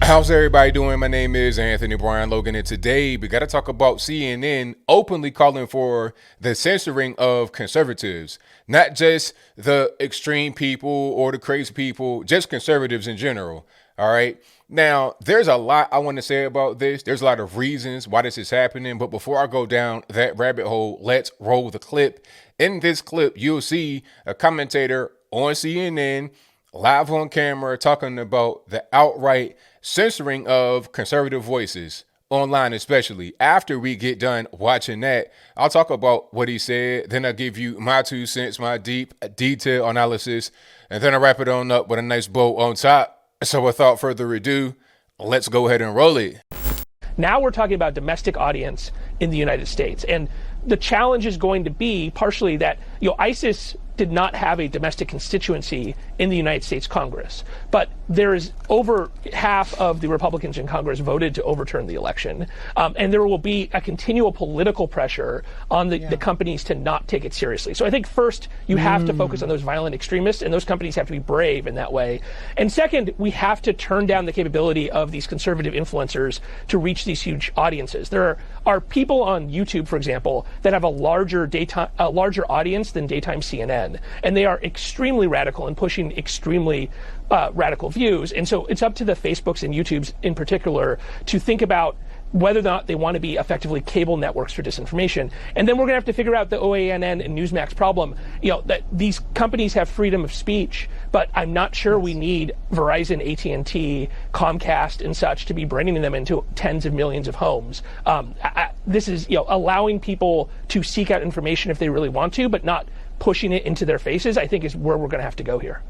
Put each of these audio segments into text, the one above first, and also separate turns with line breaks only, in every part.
How's everybody doing? My name is Anthony Brian Logan, and today we got to talk about CNN openly calling for the censoring of conservatives. Not just the extreme people or the crazy people, just conservatives in general. All right. Now, there's a lot I want to say about this. There's a lot of reasons why this is happening. But before I go down that rabbit hole, let's roll the clip. In this clip, you'll see a commentator on CNN live on camera talking about the outright censoring of conservative voices online, especially. After we get done watching that, I'll talk about what he said. Then I'll give you my 2 cents, my deep, detailed analysis, and then I'll wrap it on up with a nice bow on top. So without further ado, let's go ahead and roll it.
Now we're talking about domestic audience in the United States. And the challenge is going to be partially that, ISIS did not have a domestic constituency in the United States Congress. But there is over half of the Republicans in Congress voted to overturn the election. And there will be a continual political pressure on the companies to not take it seriously. So I think first you have to focus on those violent extremists, and those companies have to be brave in that way. And second, we have to turn down the capability of these conservative influencers to reach these huge audiences. There are people on YouTube, for example, that have a larger audience than daytime CNN. And they are extremely radical and pushing extremely radical views. And so it's up to the Facebooks and YouTubes in particular to think about whether or not they want to be effectively cable networks for disinformation. And then we're going to have to figure out the OANN and Newsmax problem, that these companies have freedom of speech, but I'm not sure we need Verizon, AT&T, Comcast, and such to be bringing them into tens of millions of homes. This is, allowing people to seek out information if they really want to, but not pushing it into their faces, I think is where we're going to have to go here.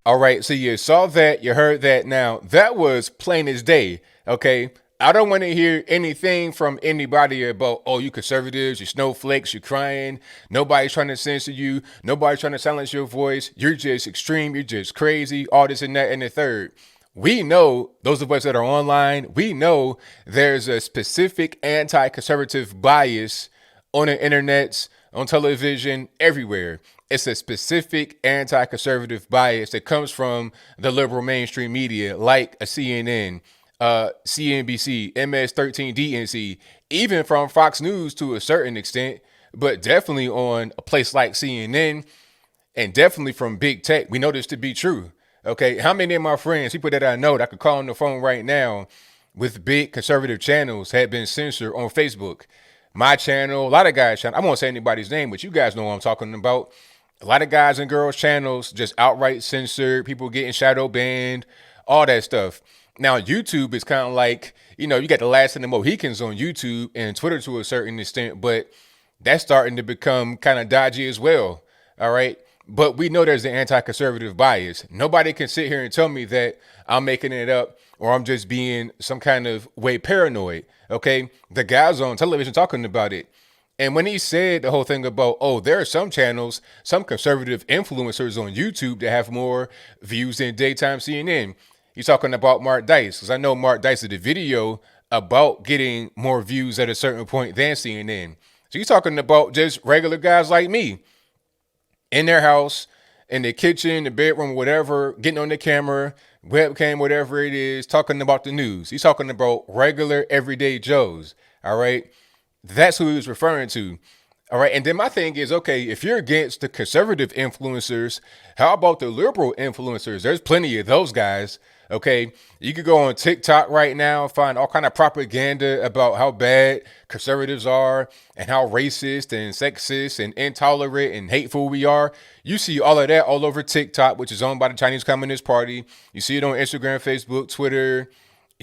All right, so you saw that, you heard that. Now, that was plain as day, okay? I don't want to hear anything from anybody about, you conservatives, you snowflakes, you're crying, nobody's trying to censor you, nobody's trying to silence your voice, you're just extreme, you're just crazy, all this and that and the third. We know, those of us that are online, we know there's a specific anti-conservative bias on the internets, on television, everywhere. It's a specific anti-conservative bias that comes from the liberal mainstream media, like a CNN, CNBC, MS-13, DNC, even from Fox News to a certain extent, but definitely on a place like CNN, and definitely from big tech. We know this to be true. Okay, how many of my friends, people that I know that I could call on the phone right now with big conservative channels had been censored on Facebook? My channel, a lot of guys' channel, I won't say anybody's name, but you guys know what I'm talking about. A lot of guys and girls' channels just outright censored, people getting shadow banned, all that stuff. Now, YouTube is kind of like, you got the last of the Mohicans on YouTube and Twitter to a certain extent, but that's starting to become kind of dodgy as well. All right. But we know there's an anti-conservative bias. Nobody can sit here and tell me that I'm making it up or I'm just being some kind of way paranoid. Okay. The guy's on television talking about it. And when he said the whole thing about, there are some channels, some conservative influencers on YouTube that have more views than daytime CNN. He's talking about Mark Dice, because I know Mark Dice did a video about getting more views at a certain point than CNN. So he's talking about just regular guys like me in their house, in the kitchen, the bedroom, whatever, getting on the camera, webcam, whatever it is, talking about the news. He's talking about regular, everyday Joes. All right. That's who he was referring to. All right. And then my thing is, okay, if you're against the conservative influencers, how about the liberal influencers? There's plenty of those guys. Okay, you could go on TikTok right now, find all kind of propaganda about how bad conservatives are and how racist and sexist and intolerant and hateful we are. You see all of that all over TikTok, which is owned by the Chinese Communist Party. You see it on Instagram, Facebook, Twitter,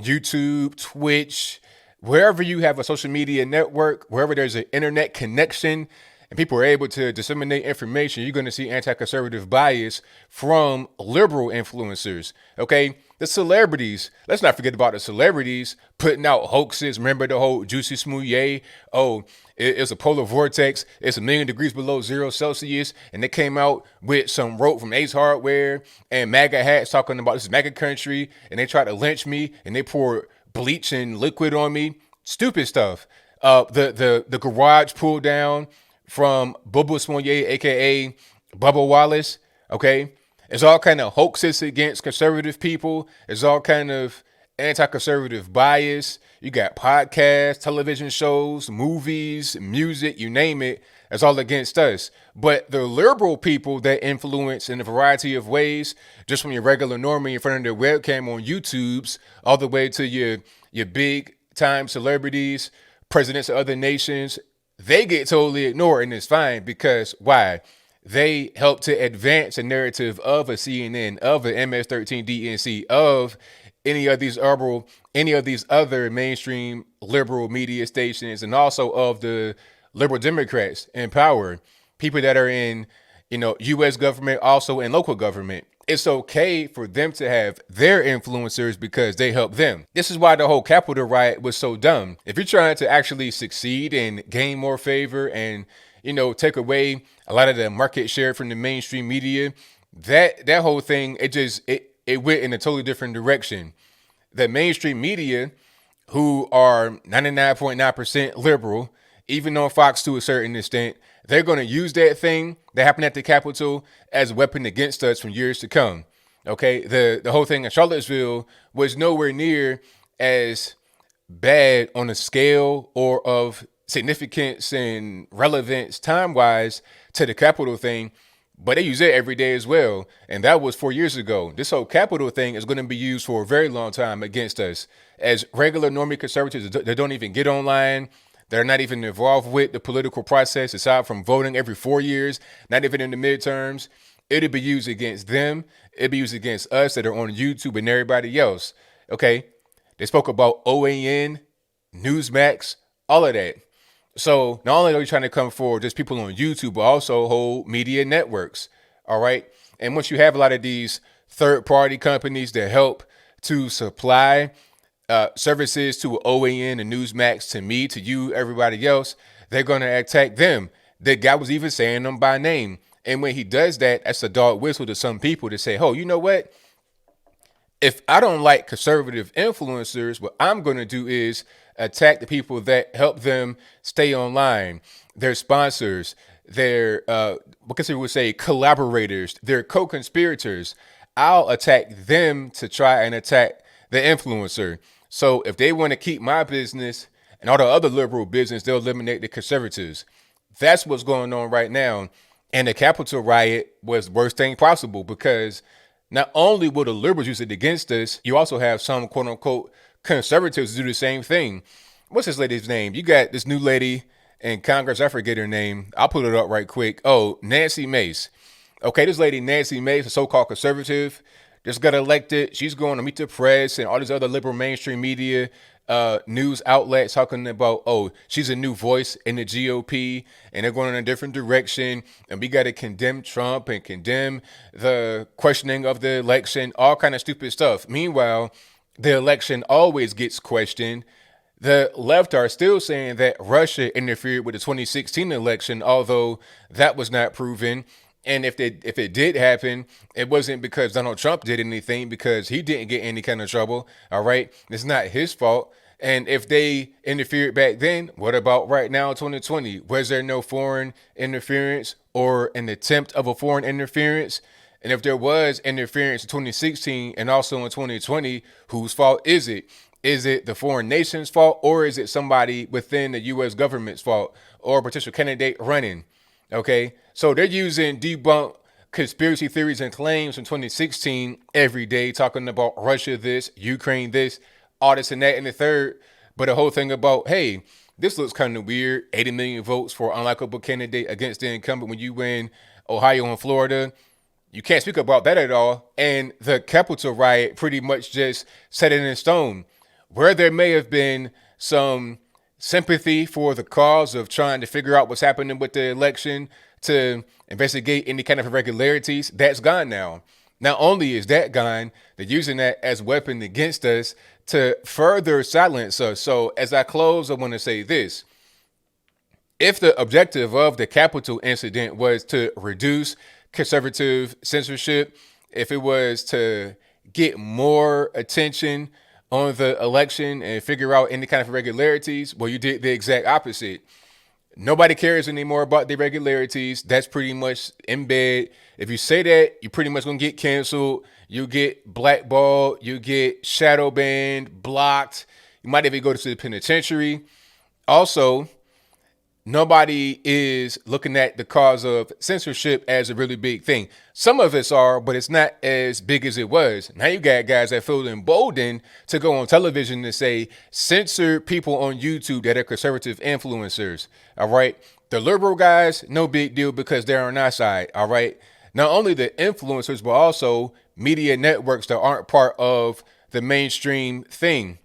YouTube, Twitch, wherever you have a social media network, wherever there's an internet connection and people are able to disseminate information, you're going to see anti-conservative bias from liberal influencers. Okay, the celebrities, let's not forget about the celebrities putting out hoaxes. Remember the whole Juicy Smouye? It's a polar vortex. It's 1,000,000 degrees below 0 Celsius. And they came out with some rope from Ace Hardware and MAGA hats talking about this MAGA country. And they tried to lynch me and they poured bleach and liquid on me. Stupid stuff. The garage pulled down from Bubba Smouye, aka Bubba Wallace. Okay. It's all kind of hoaxes against conservative people. It's all kind of anti-conservative bias. You got podcasts, television shows, movies, music, you name it. That's all against us. But the liberal people that influence in a variety of ways, just from your regular normie in front of their webcam on YouTubes, all the way to your big time celebrities, presidents of other nations, they get totally ignored, and it's fine because why? They help to advance a narrative of a CNN, of a MS-13 DNC, of any of these other mainstream liberal media stations, and also of the liberal Democrats in power, people that are in, U.S. government, also in local government. It's okay for them to have their influencers because they help them. This is why the whole Capitol riot was so dumb. If you're trying to actually succeed and gain more favor and, take away a lot of the market share from the mainstream media, that whole thing, it went in a totally different direction. The mainstream media, who are 99.9% liberal, even on Fox to a certain extent, they're going to use that thing that happened at the Capitol as a weapon against us for years to come. Okay, the whole thing in Charlottesville was nowhere near as bad on a scale or of significance and relevance time-wise to the Capitol thing, but they use it every day as well. And that was 4 years ago. This whole Capitol thing is going to be used for a very long time against us as regular normie conservatives that don't even get online. They're not even involved with the political process aside from voting every 4 years, not even in the midterms. It'll be used against them. It'll be used against us that are on YouTube and everybody else. Okay. They spoke about OAN, Newsmax, all of that. So not only are you trying to come for just people on YouTube, but also whole media networks. All right. And once you have a lot of these third party companies that help to supply services to OAN and Newsmax, to me, to you, everybody else, they're going to attack them. The guy was even saying them by name. And when he does that, that's a dog whistle to some people to say, oh, you know what? If I don't like conservative influencers, what I'm going to do is attack the people that help them stay online, their sponsors, their, what we would say, collaborators, their co-conspirators. I'll attack them to try and attack the influencer. So if they want to keep my business and all the other liberal business, they'll eliminate the conservatives. That's what's going on right now. And the Capitol riot was the worst thing possible because not only will the liberals use it against us, you also have some quote unquote conservatives do the same thing. What's this lady's name? You got this new lady in Congress. I forget her name. I'll put it up right quick. Oh, Nancy Mace. Okay, this lady, Nancy Mace, a so-called conservative, just got elected. She's going to meet the press and all these other liberal mainstream media news outlets talking about, oh, she's a new voice in the GOP and they're going in a different direction. And we got to condemn Trump and condemn the questioning of the election, all kind of stupid stuff. Meanwhile, the election always gets questioned. The left are still saying that Russia interfered with the 2016 election, although that was not proven. And if it did happen, it wasn't because Donald Trump did anything, because he didn't get any kind of trouble. All right. It's not his fault. And if they interfered back then, what about right now, 2020? Was there no foreign interference or an attempt of a foreign interference? And if there was interference in 2016 and also in 2020, whose fault is it? Is it the foreign nation's fault, or is it somebody within the U.S. government's fault or a potential candidate running? Okay, so they're using debunked conspiracy theories and claims from 2016 every day, talking about Russia this, Ukraine this, all this and that and the third. But the whole thing about, hey, this looks kind of weird, 80 million votes for an unlikable candidate against the incumbent when you win Ohio and Florida. You can't speak about that at all. And the Capitol riot pretty much just set it in stone. Where there may have been some sympathy for the cause of trying to figure out what's happening with the election to investigate any kind of irregularities, that's gone now. Not only is that gone, they're using that as a weapon against us to further silence us. So as I close, I want to say this. If the objective of the Capitol incident was to reduce conservative censorship, if it was to get more attention on the election and figure out any kind of irregularities, well, you did the exact opposite. Nobody cares anymore about the irregularities. That's pretty much in bed. If you say that, you're pretty much gonna get canceled. You get blackballed. You get shadow banned, blocked. You might even go to the penitentiary. Also, nobody is looking at the cause of censorship as a really big thing. Some of us are, but it's not as big as it was. Now you got guys that feel emboldened to go on television and say, censor people on YouTube that are conservative influencers. All right. The liberal guys, no big deal because they're on our side. All right. Not only the influencers, but also media networks that aren't part of the mainstream thing.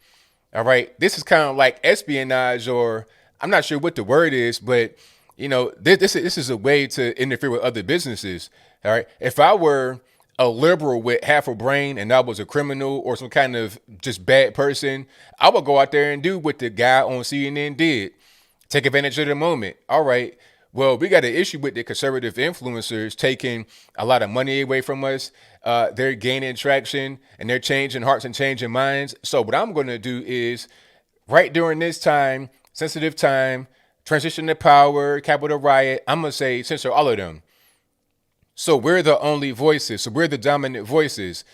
All right. This is kind of like espionage, or I'm not sure what the word is, but this is a way to interfere with other businesses. All right. If I were a liberal with half a brain and I was a criminal or some kind of just bad person, I would go out there and do what the guy on CNN did. Take advantage of the moment. All right. Well, we got an issue with the conservative influencers taking a lot of money away from us. They're gaining traction and they're changing hearts and changing minds. So what I'm going to do is right during this time, sensitive time, transition to power, Capitol riot, I'm going to say censor all of them. So we're the only voices. So we're the dominant voices.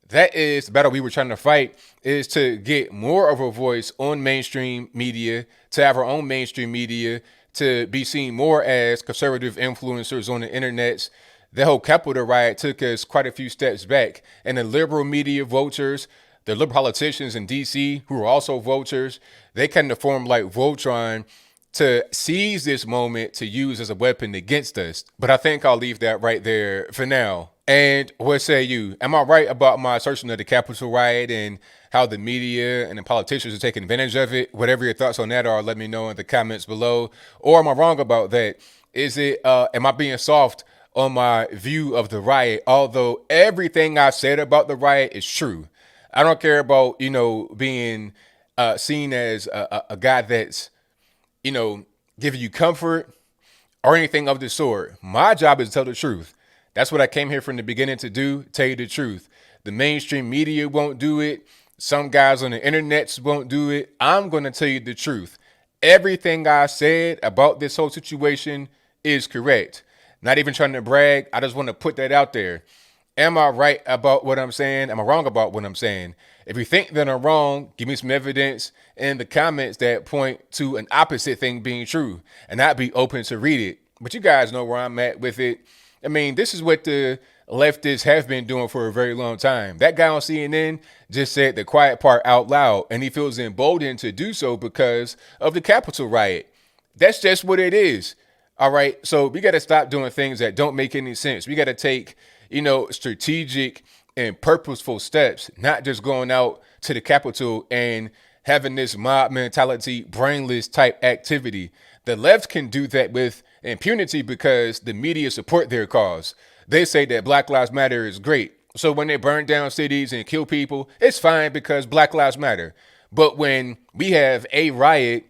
That is the battle we were trying to fight, is to get more of a voice on mainstream media, to have our own mainstream media, to be seen more as conservative influencers on the internets. The whole Capitol riot took us quite a few steps back. And the liberal media vultures, the liberal politicians in DC who are also vultures, they kind of formed like Voltron to seize this moment to use as a weapon against us. But I think I'll leave that right there for now. And what say you? Am I right about my assertion of the Capitol riot and how the media and the politicians are taking advantage of it? Whatever your thoughts on that are, let me know in the comments below. Or am I wrong about that? Is it, am I being soft on my view of the riot? Although everything I said about the riot is true. I don't care about, being seen as a guy that's, giving you comfort or anything of the sort. My job is to tell the truth. That's what I came here from the beginning to do, tell you the truth. The mainstream media won't do it. Some guys on the internet won't do it. I'm going to tell you the truth. Everything I said about this whole situation is correct. Not even trying to brag. I just want to put that out there. Am I right about what I'm saying? Am I wrong about what I'm saying? If you think that I'm wrong, give me some evidence in the comments that point to an opposite thing being true, and I'd be open to read it. But you guys know where I'm at with it. I mean, this is what the leftists have been doing for a very long time. That guy on CNN just said the quiet part out loud, and he feels emboldened to do so because of the Capitol riot. That's just what it is. All right. So we got to stop doing things that don't make any sense. We got to take, strategic and purposeful steps, not just going out to the Capitol and having this mob mentality, brainless type activity. The left can do that with impunity because the media support their cause. They say that Black Lives Matter is great. So when they burn down cities and kill people, it's fine because Black Lives Matter. But when we have a riot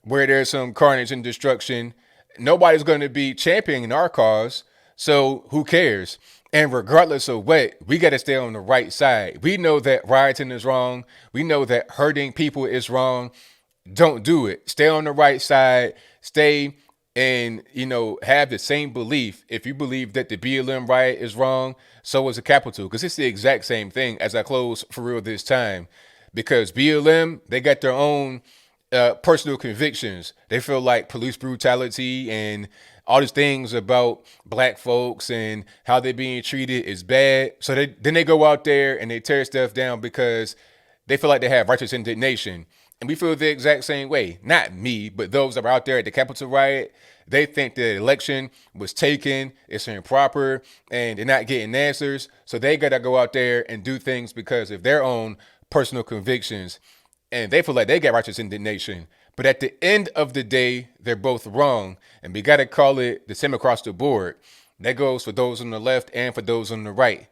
where there's some carnage and destruction, nobody's going to be championing our cause. So who cares? And regardless of what, we got to stay on the right side. We know that rioting is wrong. We know that hurting people is wrong. Don't do it. Stay on the right side. Stay and, have the same belief. If you believe that the BLM riot is wrong, so is the Capitol, because it's the exact same thing. As I close for real this time, because BLM, they got their own personal convictions. They feel like police brutality and all these things about black folks and how they're being treated is bad. So then they go out there and they tear stuff down because they feel like they have righteous indignation. And we feel the exact same way. Not me, but those that are out there at the Capitol riot. They think the election was taken, it's improper, and they're not getting answers. So they got to go out there and do things because of their own personal convictions. And they feel like they got righteous indignation. But at the end of the day, they're both wrong. And we got to call it the same across the board. That goes for those on the left and for those on the right.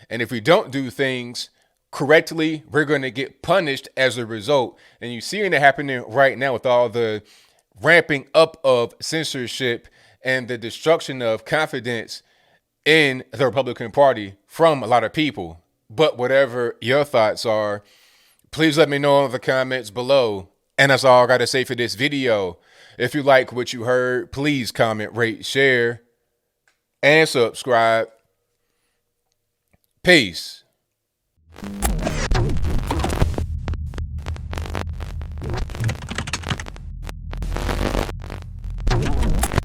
And if we don't do things correctly, we're going to get punished as a result. And you're seeing it happening right now with all the ramping up of censorship and the destruction of confidence in the Republican Party from a lot of people. But whatever your thoughts are, please let me know in the comments below. And that's all I got to say for this video. If you like what you heard, please comment, rate, share, and subscribe. Peace.